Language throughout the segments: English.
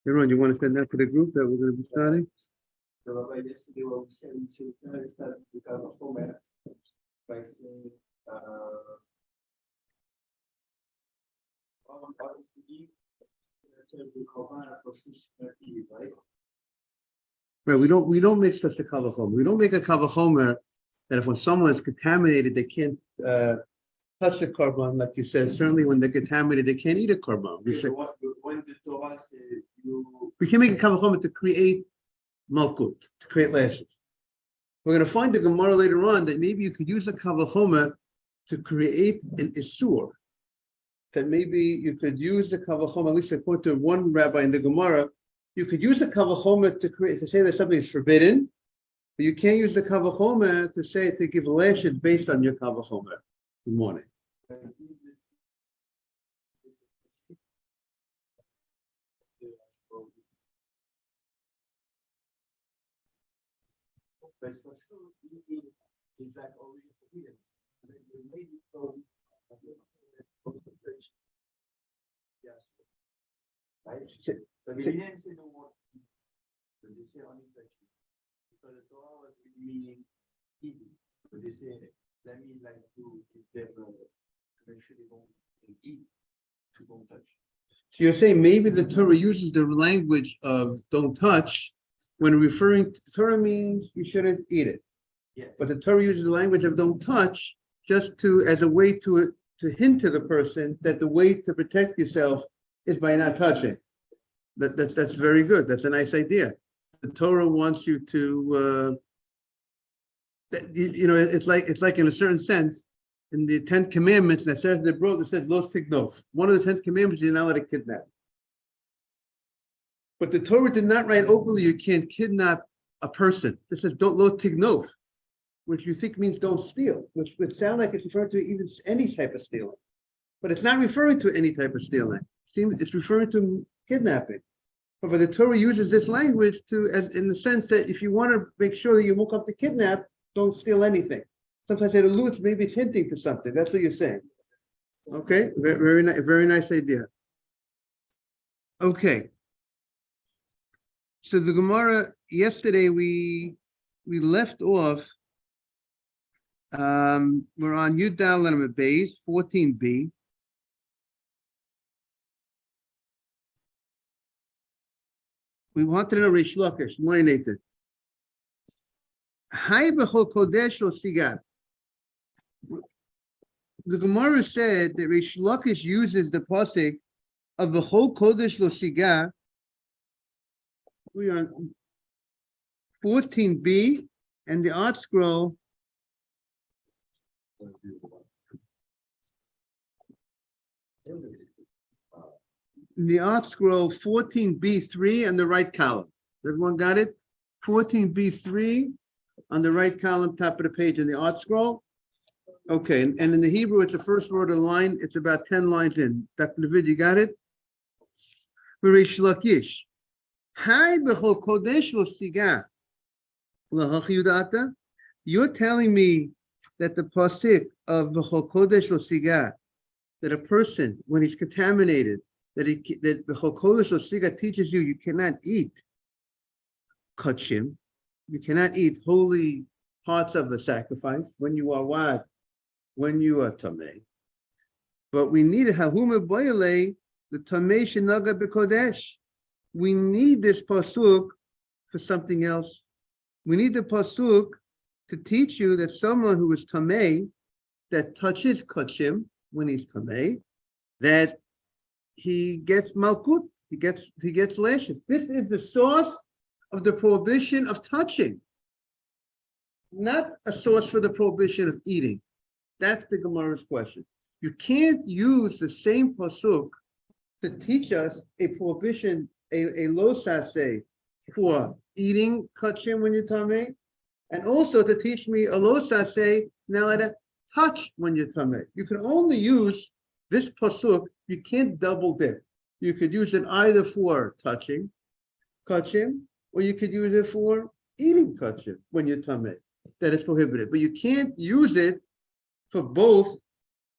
Yaron, you want to send that to the group that we're going to be starting? So yesterday what we said, start with our format by saying right? Right, we don't make such a kavachomer. We don't make a kavachomer that if when someone is contaminated, they can't touch the korban, like you said. Certainly, when they're contaminated, they can't eat a korban. We say When the Torah says you, we can make a kavachomer to create malkut, to create lashes. We're going to find the Gemara later on that maybe you could use a kavachomer to create an isur. That maybe you could use the kavachomer, at least according to one rabbi in the Gemara, you could use the kavachomer to say that something is forbidden, but you can't use the kavachomer to give lashes based on your kavachomer. Good morning. but for sure, eating is like already forbidden. And then you made it from concentration. Yes. Right? So they didn't say the word eat, but they say only touching. Because the Torah was really meaning eating. But they say that means like to give them make sure they don't eat, to don't touch. So you're saying maybe the Torah uses the language of don't touch when referring to Torah means you shouldn't eat it. Yes. But the Torah uses the language of don't touch just as a way to hint to the person that the way to protect yourself is by not touching. That's very good. That's a nice idea. The Torah wants you to it's like in a certain sense in the 10 commandments that says the bro that says los tignof. One of the 10 commandments you're not allowed to kidnap. But the Torah did not write openly you can't kidnap a person. It says don't lo tignof, which you think means don't steal, which would sound like it's referring to even any type of stealing. But it's not referring to any type of stealing. It's referring to kidnapping. But the Torah uses this language as in the sense that if you want to make sure that you won't come to kidnap, don't steal anything. Sometimes it alludes, maybe it's hinting to something. That's what you're saying. Okay, very nice idea. Okay. So the Gemara, yesterday we left off, we're on Yud Daled Amud Beis, 14b. We wanted to know Reish Lakish. Morning, Nathan. Hai b'chol kodesh lo sigat. The Gemara said that Reish Lakish uses the pasuk of b'chol kodesh lo sigat. We are on 14b, and the art scroll. The art scroll 14b3 on the right column. Everyone got it? 14b3 on the right column, top of the page in the art scroll. Okay, and in the Hebrew, it's the first word of the line. It's about 10 lines in. Dr. David, you got it? Reish Lakish. Hai b'chol kodesh lo siga. You're telling me that the pasuk of b'chol kodesh lo siga, that a person, when he's contaminated, that b'chol kodesh lo siga teaches you cannot eat kachim, you cannot eat holy parts of the sacrifice when you are what? When you are tamei. But we need hahuma boyle, the tamei shenaga b'kodesh. We need this pasuk for something else. We need the pasuk to teach you that someone who is tamei, that touches kachim when he's tamei, that he gets malkut, he gets lashes. This is the source of the prohibition of touching, not a source for the prohibition of eating. That's the Gemara's question. You can't use the same pasuk to teach us a prohibition, a lo saseh for eating kachim when you're tamei, and also to teach me a lo saseh now let it touch when you're tamei. You can only use this pasuk. You can't double dip. You could use it either for touching kachim, or you could use it for eating kachim when you're tamei. That is prohibited, but you can't use it for both.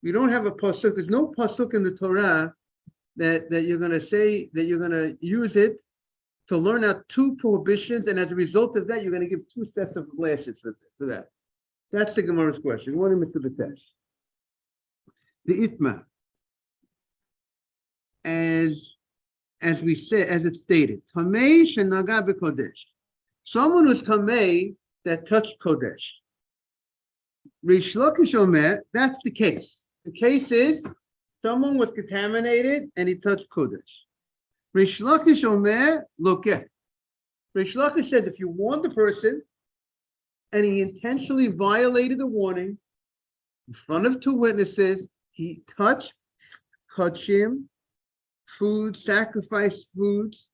You don't have a pasuk. There's no pasuk in the Torah that you're going to say that you're going to use it to learn out two prohibitions, and as a result of that, you're going to give two sets of lashes for that. That's the Gemara's question. What is Mr. B'tesh? The Itma, as we said, as it's stated, Tamei shenaga b'kodesh. Someone who's Tamei that touched Kodesh. Rish Lakish Omer, that's the case. The case is someone was contaminated and he touched Kodesh. Rish Lakish Omer, look at. Rish Lakish says if you warn the person and he intentionally violated the warning in front of two witnesses, he touched kachim, foods, sacrificed foods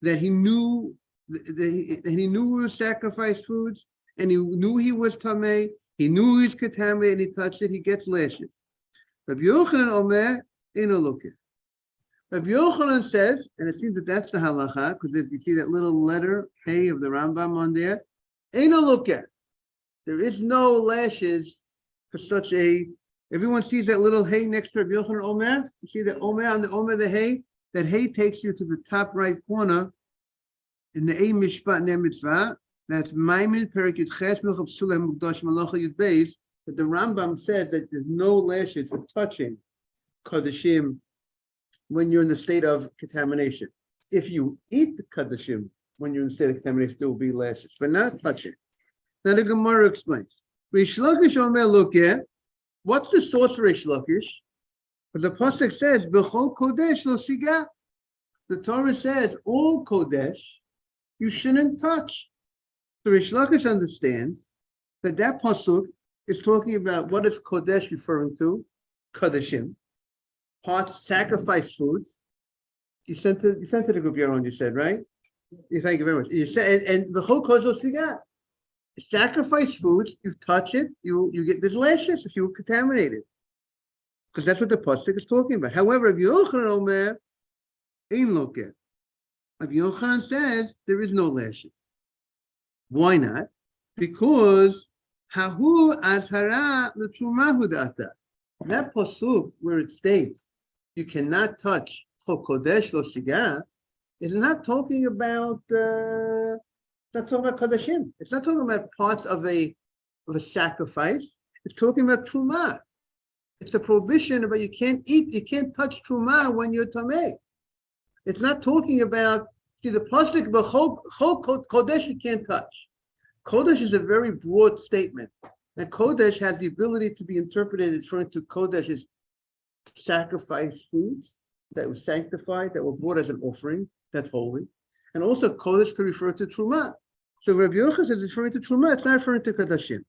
that he knew were sacrificed foods, and he knew he was tamei, he knew he was contaminated, and he touched it, he gets lashes. Rabbi Yochanan Omer, in a look at. Rabbi Yochanan says, and it seems that that's the halacha, because you see that little letter, hey, of the Rambam on there, ain't a look at. There is no lashes for such a, everyone sees that little hay next to Rabbi Yochanan Omer? You see the Omer on the Omer, the hay? That hay takes you to the top right corner in the Ein Mishpat Ne Mitzvah. That's Maimin Perek Yud Ches Milchab Sulem Mukdash Malacha Yud Beis, that the Rambam says that there's no lashes for touching Kodashim when you're in the state of contamination. If you eat the Kodashim when you're in the state of contamination, there will be lashes, but not touching. Now the Gemara explains. Rish Lakish Omer Lokeh, what's the source for Rish Lakish? But the pasuk says, "B'chol kodesh lo siga." The Torah says, all kodesh you shouldn't touch. So Rish Lakish understands that pasuk is talking about what is kodesh referring to? Kodeshim, parts, sacrifice foods. You sent it to the group, Yaron. You said, right? Thank you very much. You said, and b'chol kodesh lo siga. Sacrifice foods, you touch it, you get there's lashes if you were contaminated. Because that's what the pasuk is talking about. However, Rabbi Yochanan Omer, ein lokeh. Rabbi Yochanan says there is no lashes. Why not? Because hahu azhara l'trumahu da'ata. That pasuk where it states you cannot touch chol kodesh lo siga is not talking about it's not talking about kodashim. It's not talking about parts of a sacrifice. It's talking about truma. It's a prohibition about you can't touch truma when you're tamei. It's not talking about, see the pasuk b'chol kodesh you can't touch. Kodesh is a very broad statement. And kodesh has the ability to be interpreted as referring to kodesh as sacrifice foods that were sanctified, that were brought as an offering, that's holy. And also kodesh could refer to truma. So Rabbi Yochanan says it's referring to truma, it's not referring to kodashim.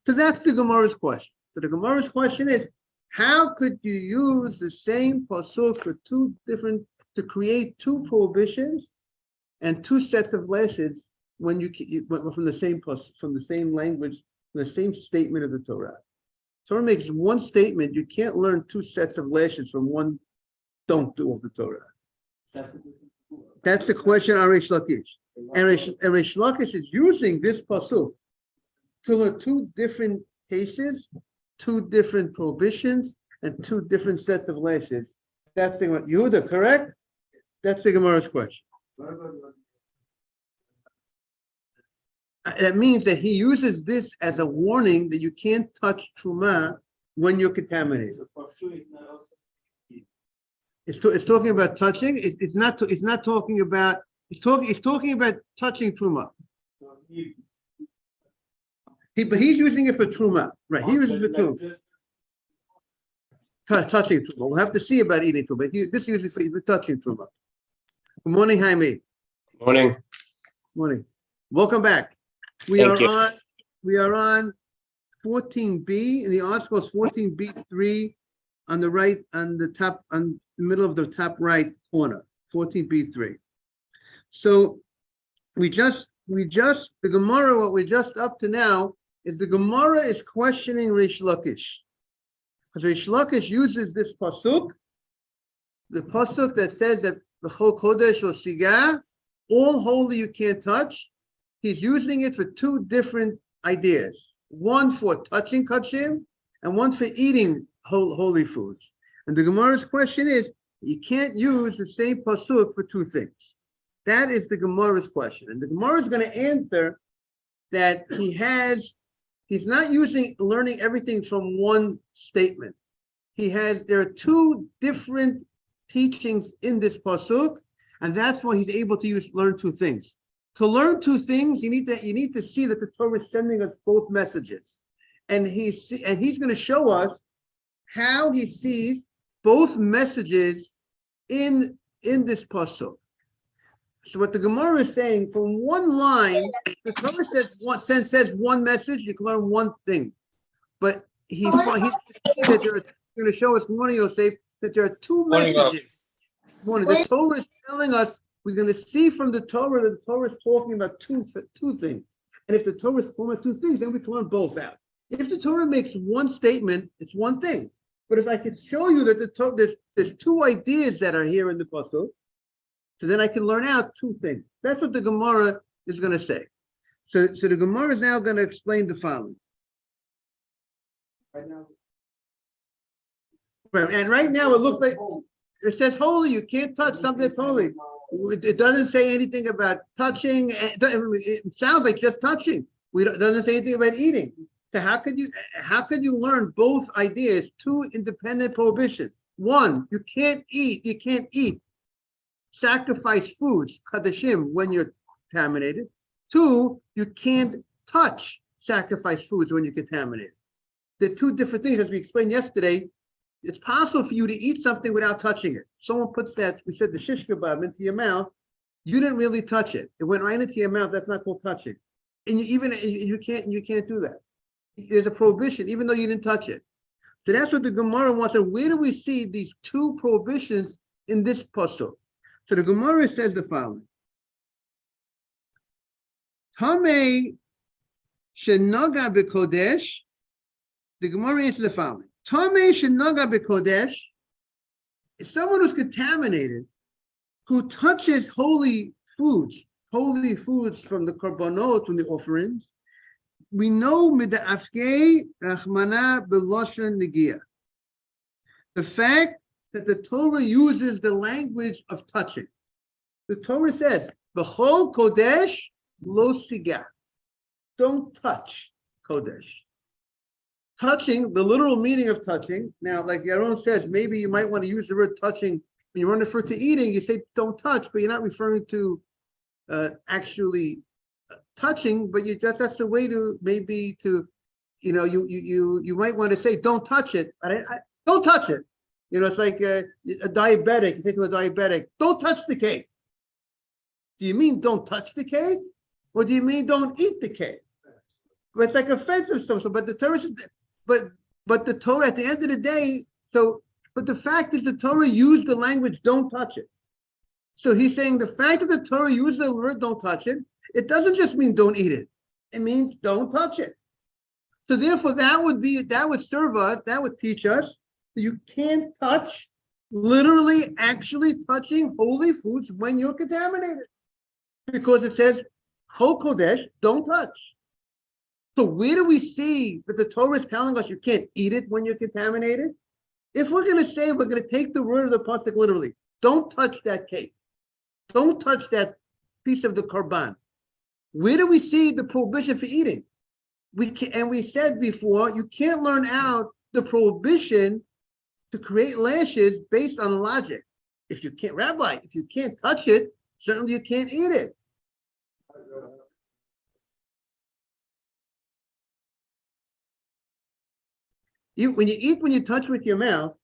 So that's the Gemara's question. So the Gemara's question is, how could you use the same pasuk for to create two prohibitions and two sets of lashes when from the same pasuk, from the same language, from the same statement of the Torah? Torah makes one statement. You can't learn two sets of lashes from one don't do of the Torah. That's the question on Rish Lakish. And Rish Lakish is using this pasuk to learn two different cases, two different prohibitions, and two different sets of lashes. That's the Yehuda, correct? That's the Gemara's question. That means that he uses this as a warning that you can't touch truma when you're contaminated. It's talking about touching. It's not talking about. It's talking about touching truma. But he's using it for truma, right? He uses it for truma. Touching truma. We'll have to see about eating truma. This is usually for touching truma. Good morning, Jaime. Morning. Morning. Welcome back. We are on 14B, and the article is 14B3 on the right, on the top, on the middle of the top right corner, 14B3. So the Gemara, what we're just up to now is the Gemara is questioning Rish Lakish. Because Rish Lakish uses this pasuk, the pasuk that says that B'chol kodesh or siga, all holy you can't touch. He's using it for two different ideas. One for touching kachim, and one for eating holy foods. And the Gemara's question is, you can't use the same pasuk for two things. That is the Gemara's question. And the Gemara is going to answer that he's not learning everything from one statement. There are two different teachings in this pasuk, and that's why he's able to learn two things. To learn two things, you need to see that the Torah is sending us both messages. And he's going to show us how he sees both messages in this pasuk. So what the Gemara is saying, from one line, the Torah says one message, you can learn one thing. But he's going to show us, morning Yosef, that there are two messages. The Torah is telling us, we're going to see from the Torah that the Torah is talking about two things. And if the Torah is talking about two things, then we can learn both out. If the Torah makes one statement, it's one thing. But if I could show you that there's two ideas that are here in the pasuk, so then I can learn out two things. That's what the Gemara is going to say. So the Gemara is now going to explain the following. And right now it looks like it says holy. You can't touch something that's holy. It doesn't say anything about touching. It sounds like just touching. It doesn't say anything about eating. So how could you learn both ideas, two independent prohibitions? One, you can't eat sacrifice foods, kadashim, when you're contaminated. Two, you can't touch sacrifice foods when you're contaminated. They're two different things. As we explained yesterday, it's possible for you to eat something without touching it. Someone puts we said the shish kebab into your mouth, you didn't really touch it. It went right into your mouth. That's not called touching. And you can't do that. There's a prohibition, even though you didn't touch it. So that's what the Gemara wants. And where do we see these two prohibitions in this pasuk? So the Gemara says the following. Tamei shenaga b'kodesh. The Gemara answers the following. Tamei shenaga b'kodesh is someone who's contaminated, who touches holy foods from the korbanot, from the offerings. We know mid'afkei rachmana b'loshen negia. The fact that the Torah uses the language of touching. The Torah says, "B'chol kodesh lo siga." Don't touch kodesh. Touching, the literal meaning of touching. Now, like Yaron says, maybe you might want to use the word touching when you want to refer to eating. You say don't touch, but you're not referring to actually touching. But that's the way to you might want to say don't touch it. Don't touch it. It's like a diabetic. You say to a diabetic, don't touch the cake. Do you mean don't touch the cake? Or do you mean don't eat the cake? But it's like offensive stuff. But the Torah, but the Torah at the end of the day, but the fact is the Torah used the language don't touch it. So he's saying the fact that the Torah used the word don't touch it, it doesn't just mean don't eat it. It means don't touch it. So therefore that would serve us, that would teach us you can't touch, literally, actually touching holy foods when you're contaminated. Because it says, Chol Kodesh, don't touch. So where do we see that the Torah is telling us you can't eat it when you're contaminated? If we're going to say we're going to take the word of the pasuk literally, don't touch that cake. Don't touch that piece of the korban. Where do we see the prohibition for eating? We said before, you can't learn out the prohibition to create lashes based on logic. If you can't touch it, certainly you can't eat it. When you touch with your mouth,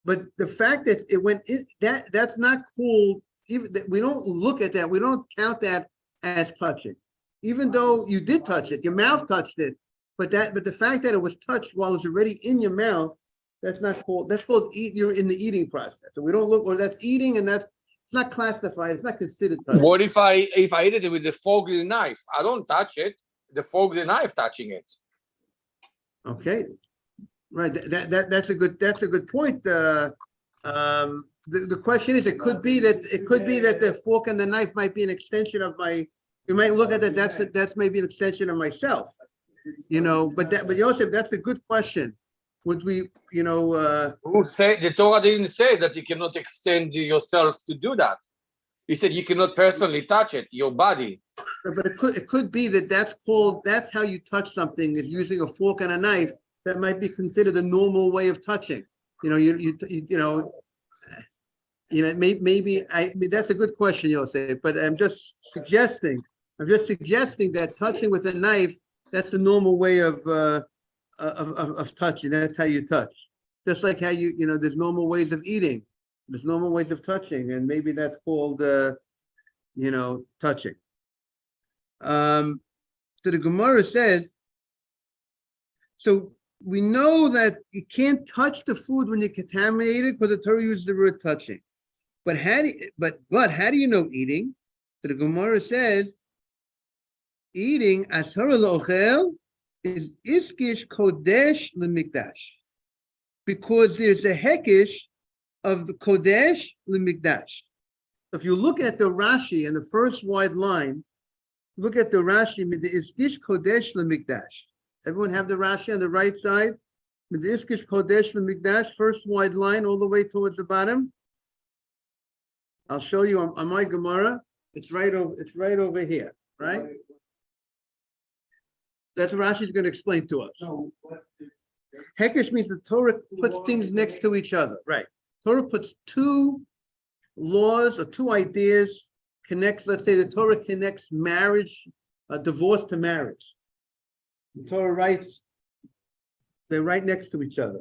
but the fact that it went in, that's not cool. Even we don't look at that. We don't count that as touching, even though you did touch it. Your mouth touched it, but the fact that it was touched while it's already in your mouth, that's not called. That's called you're in the eating process. So we don't look, or that's eating, and it's not classified. It's not considered touching. What if I eat it with the fork and the knife? I don't touch it. The fork and the knife touching it. Okay, right. That's a good point. The question is, it could be that the fork and the knife might be an extension of my. You might look at that. That's maybe an extension of myself. But Yosef, that's a good question. Would we, Who said the Torah didn't say that you cannot extend yourself to do that? He said you cannot personally touch it, your body. But it could be that that's how you touch something, is using a fork and a knife. That might be considered a normal way of touching. You know, maybe I mean that's a good question, Yosef. But I'm just suggesting that touching with a knife, that's the normal way of touching. That's how you touch. Just like how there's normal ways of eating, there's normal ways of touching, and maybe that's called touching. So the Gemara says, so we know that you can't touch the food when you're contaminated because the Torah uses the word touching. But how do you know eating? So the Gemara says, eating asar l'ochel is iskish kodesh l'mikdash, because there's a hekish of the kodesh l'mikdash. If you look at the Rashi in the first wide line, look at the Rashi, the iskish kodesh l'mikdash. Everyone have the Rashi on the right side? The iskish kodesh l'mikdash, first wide line all the way towards the bottom. I'll show you on my Gemara. It's right over here, right? That's what Rashi's going to explain to us. Hekesh means the Torah puts things next to each other, right? Torah puts two laws or two ideas, let's say the Torah connects marriage, divorce to marriage. The Torah writes, they're right next to each other.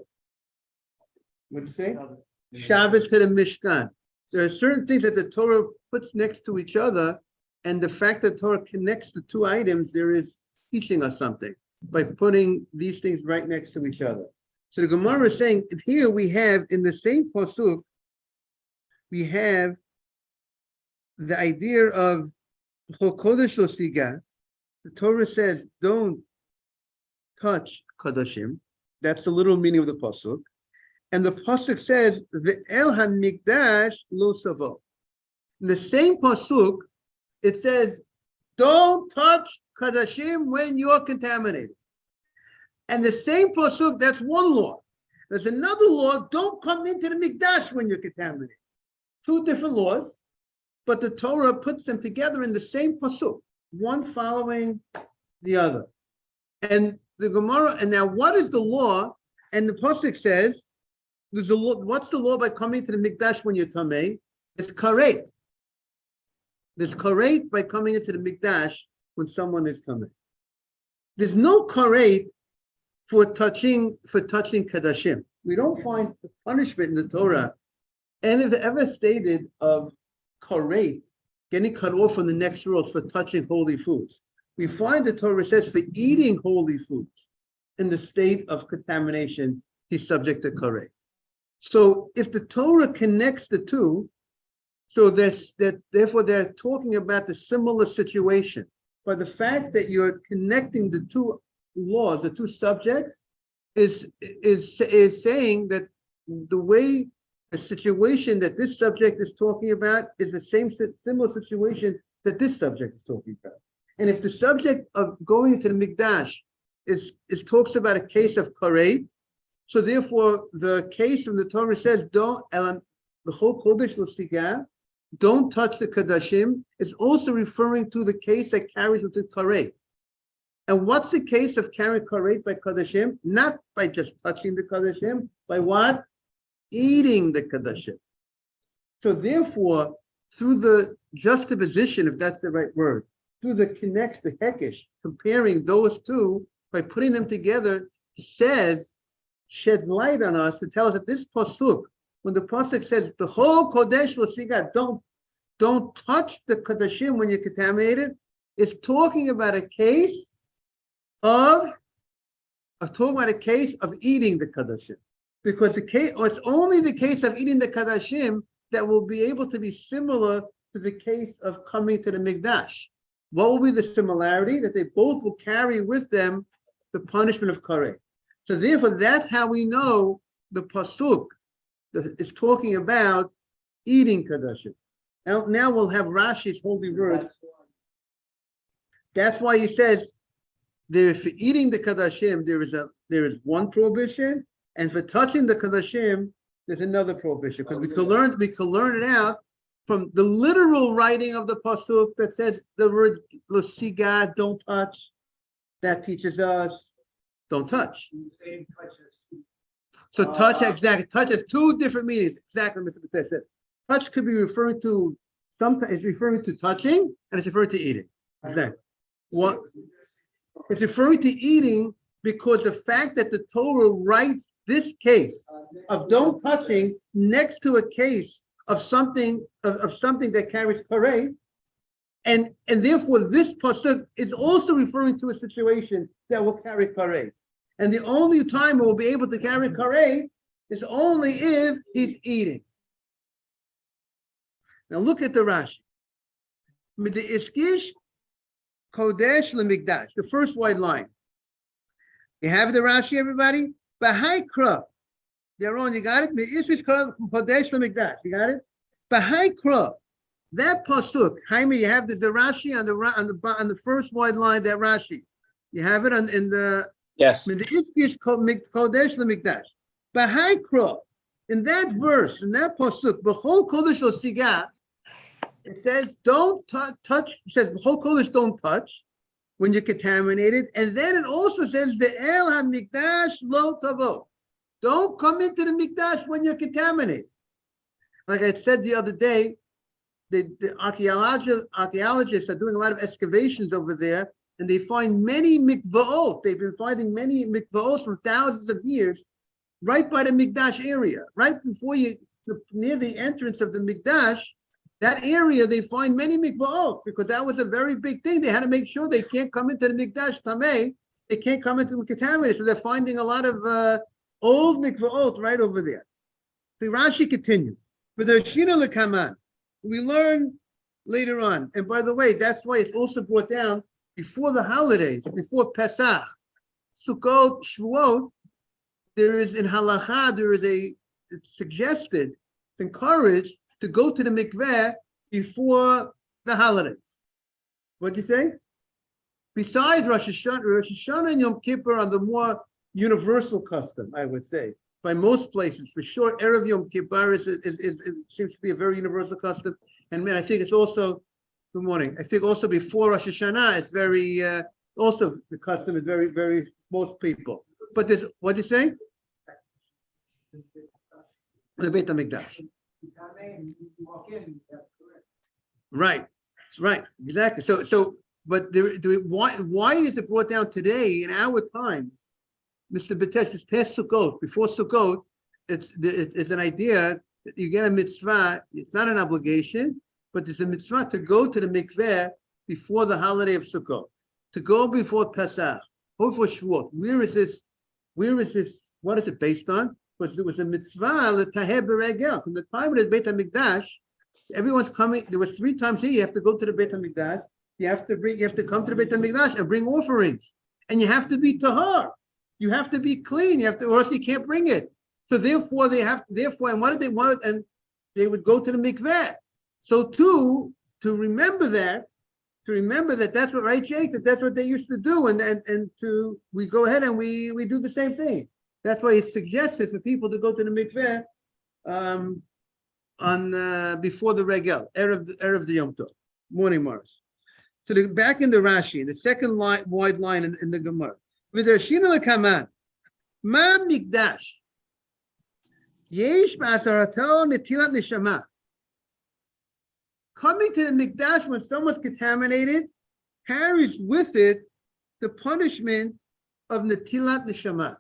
What'd you say? Shabbos to the Mishkan. There are certain things that the Torah puts next to each other, and the fact that Torah connects the two items, there is teaching us something by putting these things right next to each other. So the Gemara is saying, here we have, in the same pasuk, we have the idea of Chodesh lo siga. The Torah says, don't touch Kadashim. That's the literal meaning of the pasuk. And the pasuk says, "Ve'el hamikdash lo savo." In the same pasuk, it says, "Don't touch kadashim when you're contaminated." And the same pasuk, that's one law. There's another law: don't come into the mikdash when you're contaminated. Two different laws, but the Torah puts them together in the same pasuk, one following the other. And the Gemara, and now what is the law? And the pasuk says, there's a law. What's the law by coming to the mikdash when you're tamei? It's karet. There's karet by coming into the mikdash when someone is tamei. There's no karet for touching kadashim. We don't find the punishment in the Torah and if ever stated of karet, getting cut off from the next world for touching holy foods. We find the Torah says for eating holy foods in the state of contamination, he's subject to karet. So if the Torah connects the two, so therefore they're talking about the similar situation. But the fact that you're connecting the two laws, the two subjects, is saying that the way the situation that this subject is talking about is the similar situation that this subject is talking about. And if the subject of going into the mikdash is talks about a case of karet, so therefore, the case of the Torah says, don't touch the kadashim, is also referring to the case that carries with the karet. And what's the case of carrying karet by kadashim? Not by just touching the kadashim, by what? Eating the kadashim. So therefore, through the juxtaposition, if that's the right word, through the hekesh, comparing those two, by putting them together, sheds light on us to tell us that this pasuk, when the pasuk says the whole kodesh l'siga, don't touch the kadashim when you're contaminated, is talking about a case of eating the kadashim, because it's only the case of eating the kadashim that will be able to be similar to the case of coming to the mikdash. What will be the similarity? That they both will carry with them the punishment of karet. So therefore, that's how we know the pasuk is talking about eating kadashim. Now we'll have Rashi's holy words. That's why he says for eating the kadashim there is one prohibition, and for touching the kadashim there's another prohibition. Because we can learn it out from the literal writing of the pasuk that says the word losiga, don't touch. That teaches us don't touch. So touch, exactly. Touch has two different meanings. Exactly, Mr. Patel said. Touch could be referring to sometimes it's referring to touching and it's referring to eating. Exactly. What it's referring to eating because the fact that the Torah writes this case of don't touching next to a case of something that carries karei, and therefore this pasuk is also referring to a situation that will carry karei. And the only time it will be able to carry karei is only if he's eating. Now look at the Rashi. Iskish kodesh lemikdash, the first white line. You have the Rashi, everybody? Bahaikra. Yaron, you got it? Iskish kodesh lemikdash. You got it? Bahaikra. That pasuk, Jaime, you have the Rashi on the first white line. That Rashi, you have it in the Yes. Iskish kodesh lemikdash. Bahaikra. In that verse, in that pasuk, b'chol kodesh losiga. It says, don't touch. It says, b'chol kodesh, don't touch when you're contaminated. And then it also says, ve'el hamikdash lo tavo. Don't come into the mikdash when you're contaminated. Like I said the other day, the archaeologists are doing a lot of excavations over there, and they find many mikvaot. They've been finding many mikvaot for thousands of years, right by the mikdash area, right before near the entrance of the mikdash. That area, they find many mikvaot because that was a very big thing. They had to make sure they can't come into the mikdash tameh. They can't come into the contaminated. So they're finding a lot of old mikvaot right over there. The Rashi continues. For the Shina lekaman, we learn later on. And by the way, that's why it's also brought down before the holidays, before Pesach, Sukkot, Shavuot. There is in halacha, it's suggested, it's encouraged to go to the mikveh before the holidays. What do you say? Besides Rosh Hashanah and Yom Kippur are the more universal custom, I would say. By most places, for sure, Erev Yom Kippur seems to be a very universal custom. And man, I think it's also, good morning, I think also before Rosh Hashanah, it's very, also the custom is very, very, most people. But there's, what do you say? The Beit HaMikdash. Right, exactly. So, but why is it brought down today in our times, Mr. Bitesh? It's past Sukkot. Before Sukkot, it's an idea that you get a mitzvah. It's not an obligation, but it's a mitzvah to go to the mikveh before the holiday of Sukkot, to go before Pesach, or for Shavuot. Where is this? What is it based on? Because there was a mitzvah, the taheh beregel. From the time of the Beit HaMikdash, everyone's coming. There was 3 times a year. You have to go to the Beit HaMikdash. You have to come to the Beit HaMikdash and bring offerings, and you have to be tahar. You have to be clean. You have to, or else you can't bring it. So therefore, and what did they want? And they would go to the mikveh. So to remember that, that's what, right, Jake? That's what they used to do, and we go ahead and we do the same thing. That's why it's suggested for people to go to the mikveh before the regel, erev the Yom Tov, morning Morris. So back in the Rashi, in the second wide line in the Gemara, with the Shina lekaman, ma mikdash, yesh ba'asarato netilat neshama. Coming to the mikdash when someone's contaminated carries with it the punishment of netilat neshama.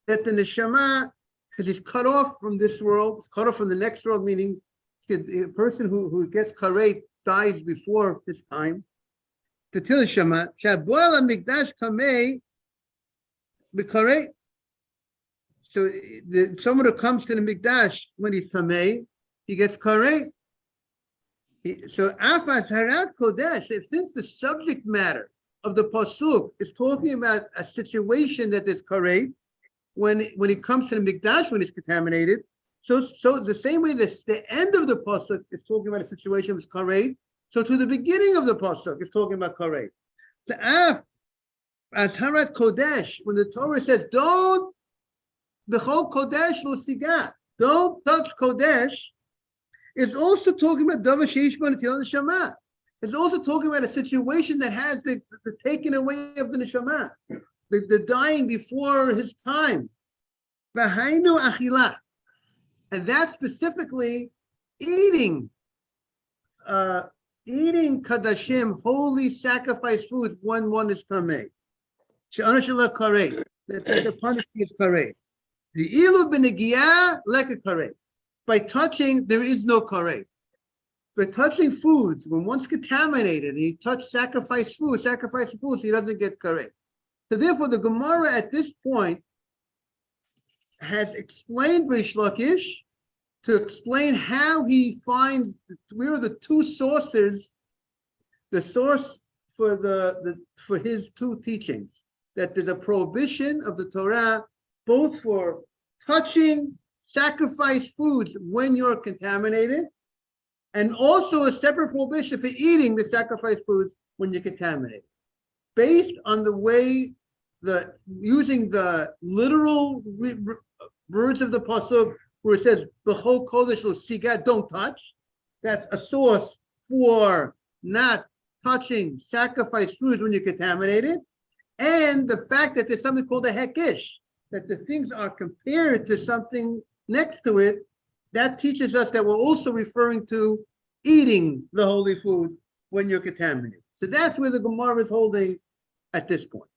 That the neshama, because he's cut off from this world, he's cut off from the next world, meaning a person who gets karei dies before his time. The neshama, shaboel mikdash kamei b'karei. So someone who comes to the mikdash when he's tamei, he gets karei. So afas harat kodesh. Since the subject matter of the pasuk is talking about a situation that is karei, when it comes to the mikdash, when it's contaminated, so the same way the end of the pasuk is talking about a situation that's karei, so to the beginning of the pasuk is talking about karei. So as harat kodesh, when the Torah says b'chol kodesh lo siga, don't touch kodesh, It's also talking about Davar Sheishma Netilat Neshama. It's also talking about a situation that has the taking away of the neshama, the dying before his time. V'hainu achila, and that's specifically eating kadashim, holy sacrifice foods when one is tamei. She'ana shela karei, that the punishment is karei. The ilu b'negiah leka karei. By touching, there is no karei. By touching foods, when one's contaminated, and he touched sacrifice foods, he doesn't get karei. So therefore, the Gemara at this point has explained Rish Lakish to explain how he finds where are the two sources, the source for for his two teachings, that there's a prohibition of the Torah both for touching sacrifice foods when you're contaminated, and also a separate prohibition for eating the sacrifice foods when you're contaminated, based on the way using the literal words of the pasuk where it says "B'chol kodesh lo siga," don't touch. That's a source for not touching sacrifice foods when you're contaminated, and the fact that there's something called a hekish, that the things are compared to something next to it, that teaches us that we're also referring to eating the holy food when you're contaminated. So that's where the Gemara is holding at this point.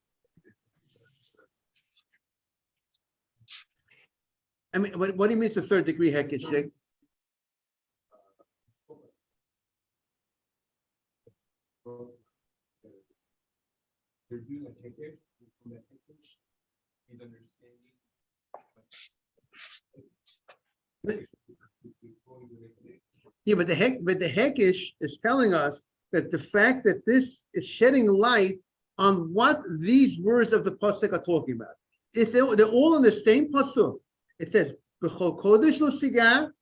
I mean, what do you mean it's a third degree hekish, Jake? They're doing a hekish, from the hekish, he's understanding. Yeah, but the hekish is telling us that the fact that this is shedding light on what these words of the pasuk are talking about. They're all in the same pasuk. It says "B'chol kodesh lo siga."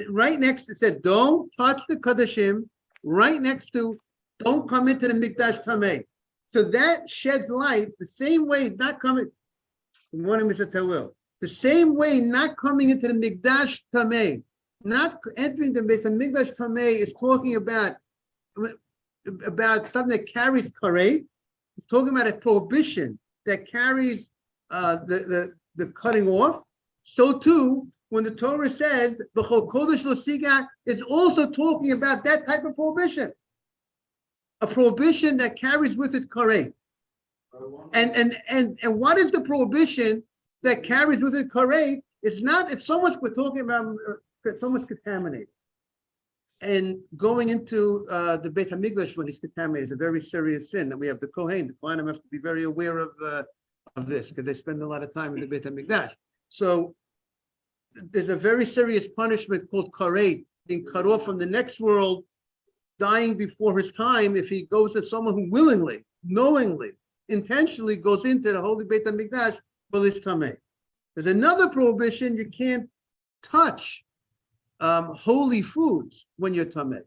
Right next, it says "Don't touch the kadashim." Right next to "Don't come into the mikdash tamei." So that sheds light the same way not coming. Good morning, Mr. Tawil. The same way not coming into the mikdash tamei, not entering the mikdash tamei is talking about something that carries karei. It's talking about a prohibition that carries the cutting off. So too, when the Torah says "B'chol kodesh lo siga," is also talking about that type of prohibition, a prohibition that carries with it karei. And what is the prohibition that carries with it karei? It's not if we're talking about someone's contaminated and going into the Beit HaMikdash when he's contaminated is a very serious sin that we have the Kohen. The Kohanim have to be very aware of this because they spend a lot of time in the Beit HaMikdash. So there's a very serious punishment called karei, being cut off from the next world, dying before his time if he goes to someone who willingly, knowingly, intentionally goes into the holy Beit HaMikdash for this tamei. There's another prohibition: you can't touch holy foods when you're tamei.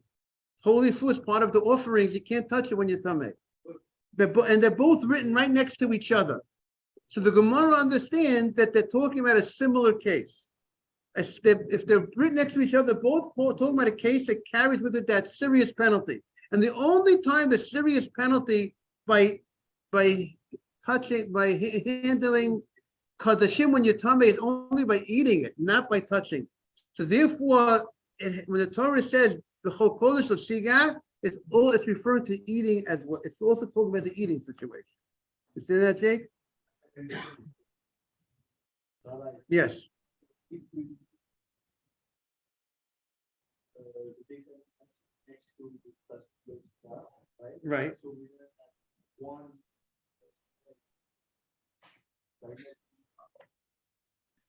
Holy foods, part of the offerings, you can't touch it when you're tamei. And they're both written right next to each other. So the Gemara understands that they're talking about a similar case. If they're written next to each other, both talking about a case that carries with it that serious penalty. And the only time the serious penalty by handling kadashim when you're tamei is only by eating it, not by touching it. So therefore, when the Torah says "B'chol kodesh lo siga," it's referring to eating as well. It's also talking about the eating situation. You see that, Jake? Yes. Right. So we have one.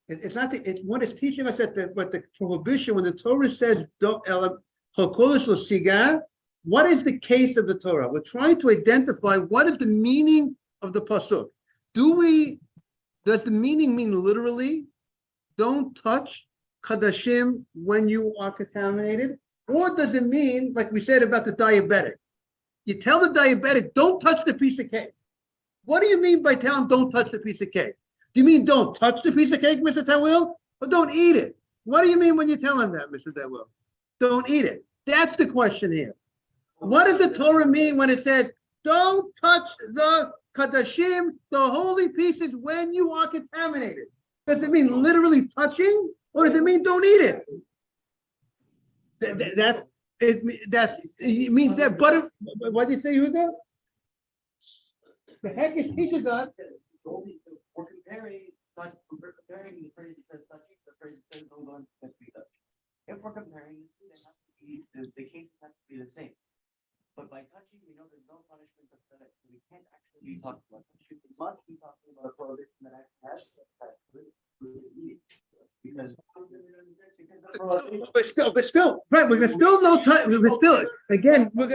It's not what it's teaching us that the prohibition when the Torah says "B'chol kodesh lo siga," what is the case of the Torah? We're trying to identify what is the meaning of the pasuk. Does the meaning mean literally, don't touch kadashim when you are contaminated? Or does it mean, like we said about the diabetic? You tell the diabetic, don't touch the piece of cake. What do you mean by telling don't touch the piece of cake? Do you mean don't touch the piece of cake, Mr. Tawil? Or don't eat it? What do you mean when you tell him that, Mr. Tawil? don't eat it? That's the question here. What does the Torah mean when it says, don't touch the kadashim, the holy pieces, when you are contaminated? Does it mean literally touching, or does it mean don't eat it? It means that, but what do you say, Yehuda? The Hekesh teaches us. We're comparing the phrase that says touching to the phrase that says don't go into the touch. If we're comparing, they have to be, the cases have to be the same. But by touching, we know there's no punishment of that, so we can't actually be talking about touching. We must be talking about a prohibition that actually has to eat. Because But still, right, we're still no touch. We're still, again, we're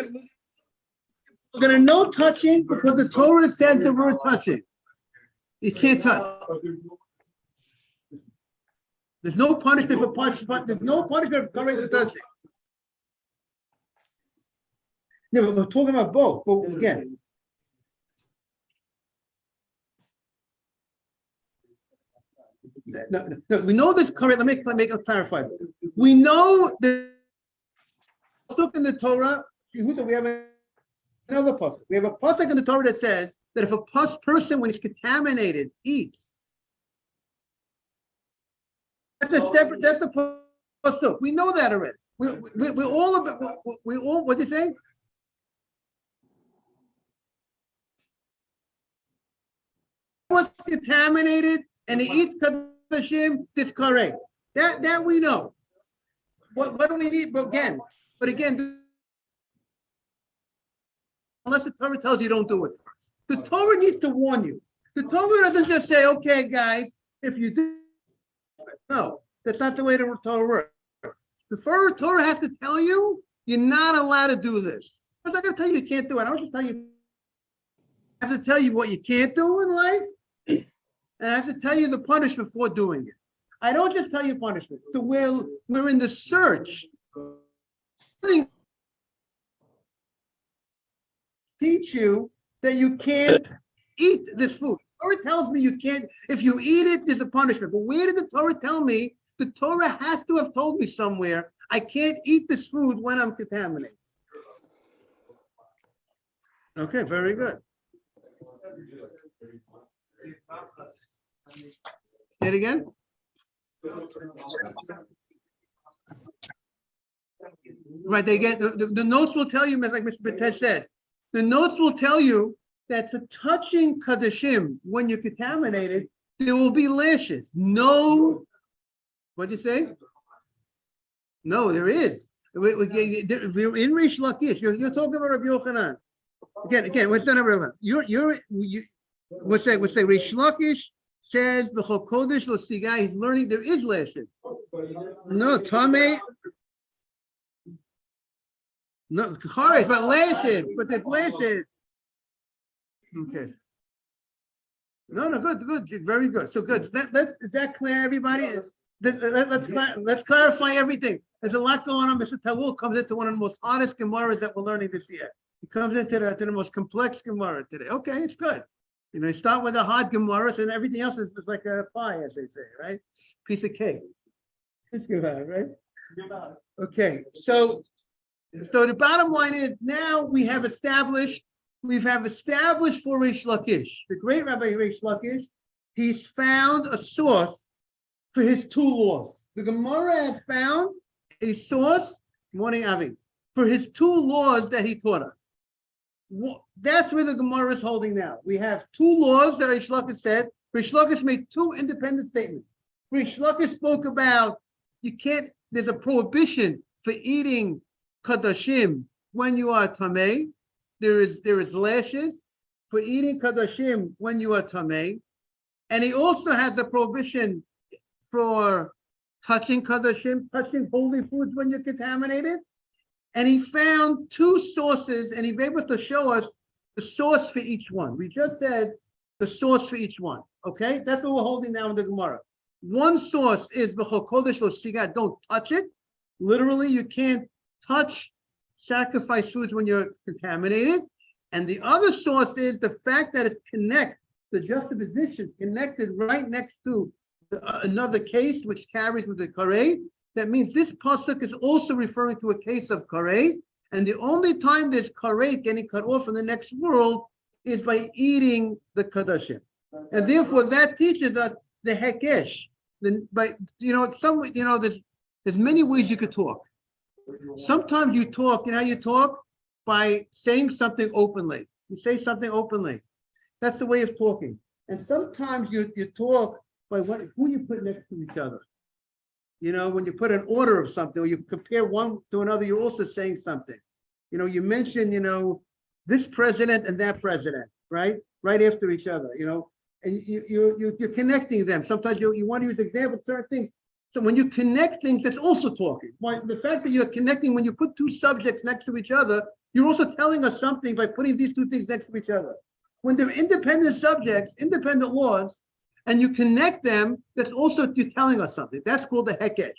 gonna no touching because the Torah said the word touching. You can't touch. There's no punishment for punishment. There's no punishment for correct touching. Yeah, but we're talking about both. But again, no, we know this correct. Let me clarify. We know that look in the Torah. We have another pasuk. We have a pasuk in the Torah that says that if a person, when he's contaminated, eats, that's a separate. That's the pasuk. We know that already. We're all about. We all. What do you say? Was contaminated and he eats kadashim, that's correct. That we know. What do we need? But again, unless the Torah tells you don't do it first. The Torah needs to warn you. The Torah doesn't just say, okay, guys, if you do, no, that's not the way the Torah works. The Torah has to tell you you're not allowed to do this. I'm not going to tell you can't do it. I don't just tell you. I have to tell you what you can't do in life. And I have to tell you the punishment for doing it. I don't just tell you punishment. So we're in the search. Teach you that you can't eat this food. The Torah tells me you can't. If you eat it, there's a punishment. But where did the Torah tell me? The Torah has to have told me somewhere I can't eat this food when I'm contaminated. Okay, very good. Say it again. Right, they get the notes will tell you, like Mr. Batesh says, the notes will tell you that for touching kadashim when you're contaminated, there will be lashes. No, what'd you say? No, there is. We're in Rish Lakish. You're talking about Rabbi Yochanan. Again, what's that number? What's say Rish Lakish says B'chol Kodesh Lo Sigai. He's learning there is lashes. No, Tomei. No, Chorus, but lashes. But there's lashes. Okay. No, good, very good. So good. Is that clear, everybody? Let's clarify everything. There's a lot going on. Mr. Tawul comes into one of the most honest Gemaras that we're learning this year. He comes into the most complex Gemara today. Okay, it's good. You know, you start with the hard Gemaras and everything else is just like a pie, as they say, right? Piece of cake. It's good, right? Okay, so the bottom line is now we have established for Rish Lakish, the great Rabbi Rish Lakish, he's found a source for his two laws. The Gemara has found a source, morning Avi, for his two laws that he taught us. That's where the Gemara is holding now. We have two laws that Rish Lakish said. Rish Lakish made two independent statements. Rish Lakish spoke about there's a prohibition for eating kadashim when you are tamei. There is lashes for eating kadashim when you are tamei. And he also has a prohibition for touching kadashim, touching holy foods when you're contaminated. And he found two sources, and he was able to show us the source for each one. We just said the source for each one. Okay, that's what we're holding now in the Gemara. One source is B'chol Kodesh Lo Sigat, don't touch it. Literally, you can't touch sacrifice foods when you're contaminated. And the other source is the fact that it's the juxtaposition connected right next to another case which carries with the Karei, that means this pasuk is also referring to a case of karet, and the only time there's karet getting cut off from the next world is by eating the kadashim, and therefore that teaches us the hekesh. There's many ways you could talk. Sometimes you talk, you know how you talk? By saying something openly. You say something openly. That's the way of talking. And sometimes you talk by who you put next to each other. You know, when you put an order of something, or you compare one to another, you're also saying something. You know, you mention, this president and that president, right? Right after each other, and you're connecting them. Sometimes you want to use examples, certain things. So when you connect things, that's also talking. The fact that you're connecting, when you put two subjects next to each other, you're also telling us something by putting these two things next to each other. When they're independent subjects, independent laws, and you connect them, that's also you telling us something. That's called the hekesh.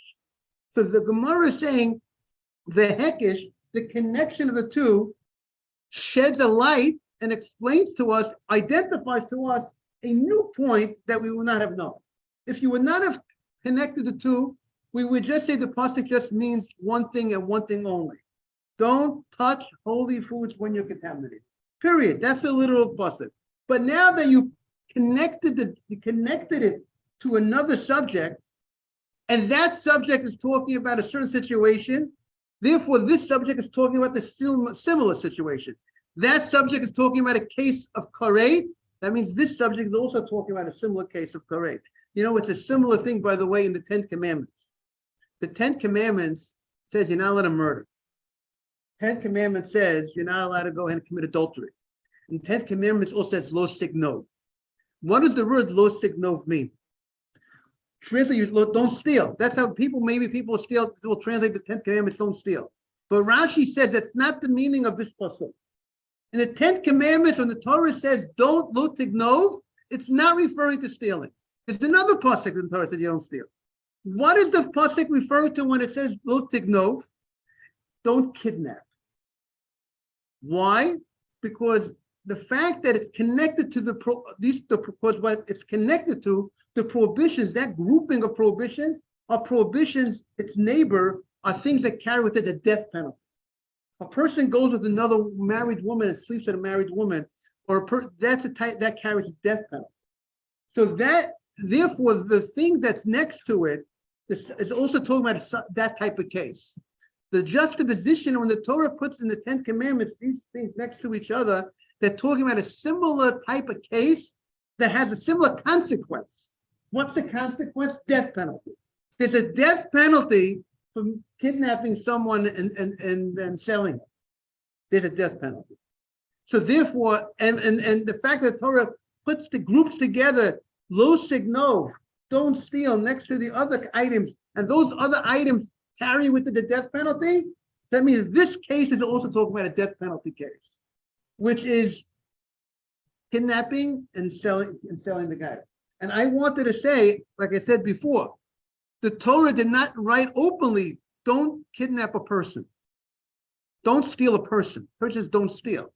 So the Gemara is saying the hekesh, the connection of the two, sheds a light and explains to us, identifies to us a new point that we would not have known. If you would not have connected the two, we would just say the pasuk just means one thing and one thing only. Don't touch holy foods when you're contaminated. Period. That's the literal pasuk. But now that you connected it to another subject, and that subject is talking about a certain situation, therefore this subject is talking about the similar situation. That subject is talking about a case of karet. That means this subject is also talking about a similar case of karet. It's a similar thing, by the way, in the 10 Commandments. The 10 Commandments says you're not allowed to murder. 10 Commandments says you're not allowed to go ahead and commit adultery. And 10 Commandments also says lo signov. What does the word lo signov mean? Translate, don't steal. That's how people steal, will translate the 10 Commandments, don't steal. But Rashi says that's not the meaning of this pasuk. In the 10 Commandments, when the Torah says don't lo tignov, it's not referring to stealing. There's another pasuk in the Torah that says you don't steal. What is the pasuk referring to when it says lo tignov? Don't kidnap. Why? Because the fact that it's connected to it's connected to the prohibitions, that grouping of prohibitions are prohibitions, its neighbor, are things that carry with it a death penalty. A person goes with another married woman and sleeps with a married woman, that's a type that carries a death penalty. So therefore, the thing that's next to it is also talking about that type of case. The juxtaposition, when the Torah puts in the 10 Commandments these things next to each other, they're talking about a similar type of case that has a similar consequence. What's the consequence? Death penalty. There's a death penalty for kidnapping someone and selling it. There's a death penalty. So therefore, and the fact that Torah puts the groups together, lo signov, don't steal, next to the other items, and those other items carry with it the death penalty, that means this case is also talking about a death penalty case, which is kidnapping and selling the guy. And I wanted to say, like I said before, the Torah did not write openly, don't kidnap a person. Don't steal a person. Persons don't steal.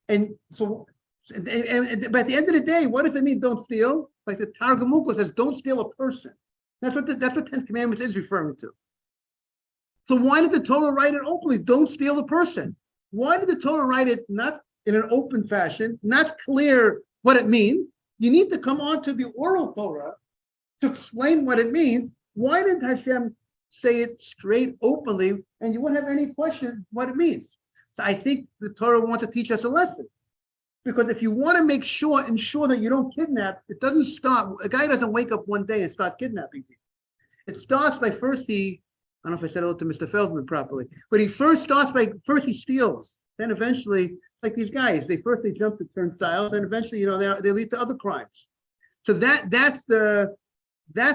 And so, but at the end of the day, what does it mean, don't steal? Like the Targum Ukla says, don't steal a person. That's what 10 Commandments is referring to. So why did the Torah write it openly? Don't steal a person. Why did the Torah write it not in an open fashion, not clear what it means? You need to come on to the oral Torah to explain what it means. Why didn't Hashem say it straight, openly, and you wouldn't have any question what it means? So I think the Torah wants to teach us a lesson. Because if you want to ensure that you don't kidnap, it doesn't start, a guy doesn't wake up one day and start kidnapping people. It starts by first I don't know if I said hello to Mr. Feldman properly, but he he steals. Then eventually, like these guys, they jump to turnstiles, and eventually, they lead to other crimes. So that's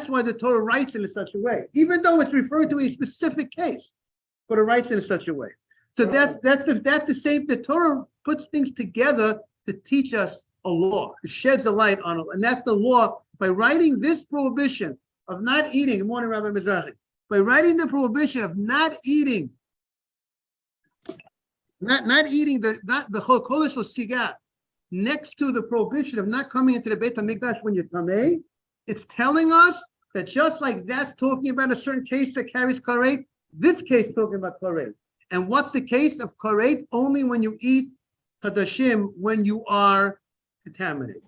why the Torah writes in such a way, even though it's referring to a specific case, but it writes in such a way. So that's the same. The Torah puts things together to teach us a law. It sheds a light on it, and that's the law by writing this prohibition of not eating. Good morning, Rabbi Mizrahi. By writing the prohibition of not eating the Chol Kodesh L'Siga next to the prohibition of not coming into the Beit HaMikdash when you're Tamei, it's telling us that just like that's talking about a certain case that carries karet, this case is talking about karet. And what's the case of karet? Only when you eat kadashim when you are contaminated.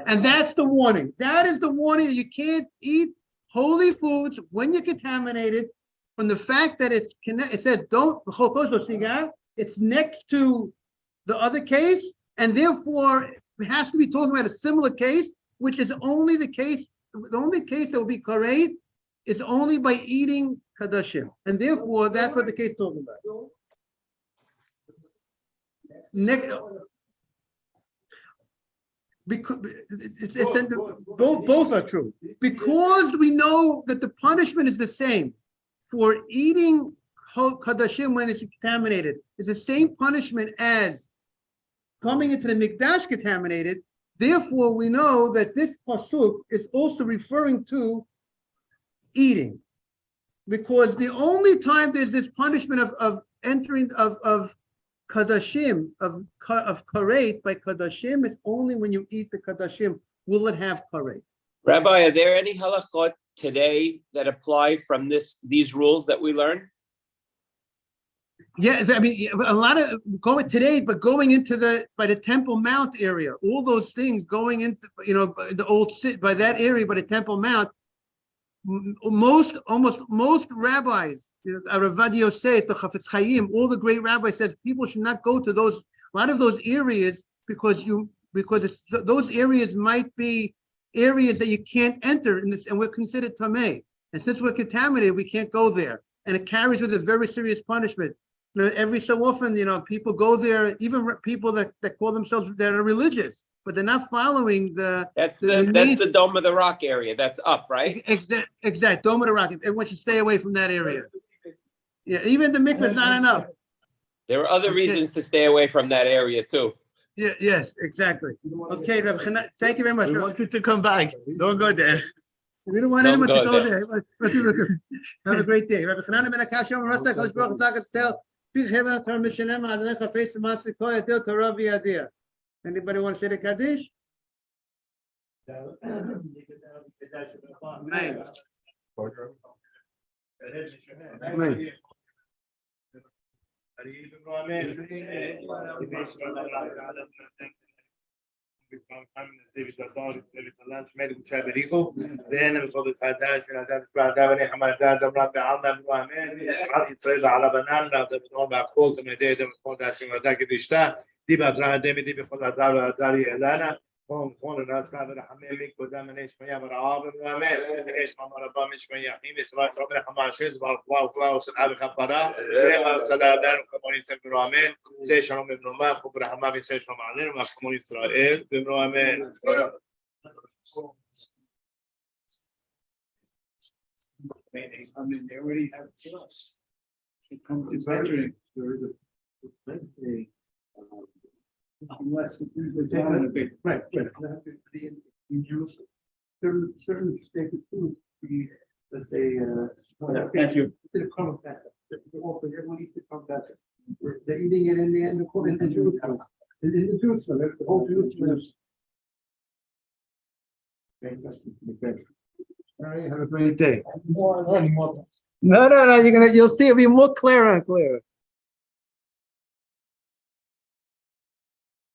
And that's the warning. That is the warning that you can't eat holy foods when you're contaminated from the fact that it says don't, it's next to the other case, and therefore it has to be talking about a similar case, which is only the case that will be karet is only by eating kadashim. And therefore, that's what the case is talking about. Because both are true. Because we know that the punishment is the same for eating kadashim when it's contaminated. It's the same punishment as coming into the mikdash contaminated. Therefore, we know that this pasuk is also referring to eating, because the only time there's this punishment of entering of kadashim of karet by kadashim is only when you eat the kadashim. Will it have karet? Rabbi, are there any halachot today that apply from these rules that we learned? Yeah, I mean, a lot of going today, but going into by the Temple Mount area, all those things going into, the old city, by that area, by the Temple Mount, most rabbis, Ravad Yosef, the Chafetz Chaim, all the great rabbis says people should not go to a lot of those areas because those areas might be areas that you can't enter in this, and we're considered tamei. And since we're contaminated, we can't go there, and it carries with a very serious punishment. Every so often, people go there, even people that call themselves that are religious, but they're not following That's the Dome of the Rock area. That's up, right? Exact. Dome of the Rock. Everyone should stay away from that area. Yeah, even the mikvah is not enough. There are other reasons to stay away from that area too. Yeah. Yes. Exactly. Okay, Rabbi Chanan, thank you very much. We want you to come back. Don't go there. We don't want Don't anyone to go go there. there. Have a great day. Rabbi Chanan ben Akash, Yom Rasa, Kodesh Baruch Hu, Zakas Tel, Pich Heaven, Torah Mishalem, Adonai Chafetz Matzah, Kol Yadil, Torah V'Yadir. Anybody want to say the Kaddish? Amen. Amen. خون الناس كان رحمي قدام نيش ميا مرعاب وامين نيش ما مربا مش ميا حين اسمع ربنا حماشيز والله وسلام خبرا سلام كمون يسمى امين سيشرم ابن ما خبر حمامي سيشرم علينا ما كمون اسرائيل ابن امين I mean, they already have trust. It comes to veterans. There is a unless right. In Jerusalem, certain sacred foods that they thank you. Everyone eats the crumb batter. They're eating it in Jerusalem. In Jerusalem, the whole Jerusalem is. All right, have a great day. More. No, you'll see it'll be more clearer and clearer.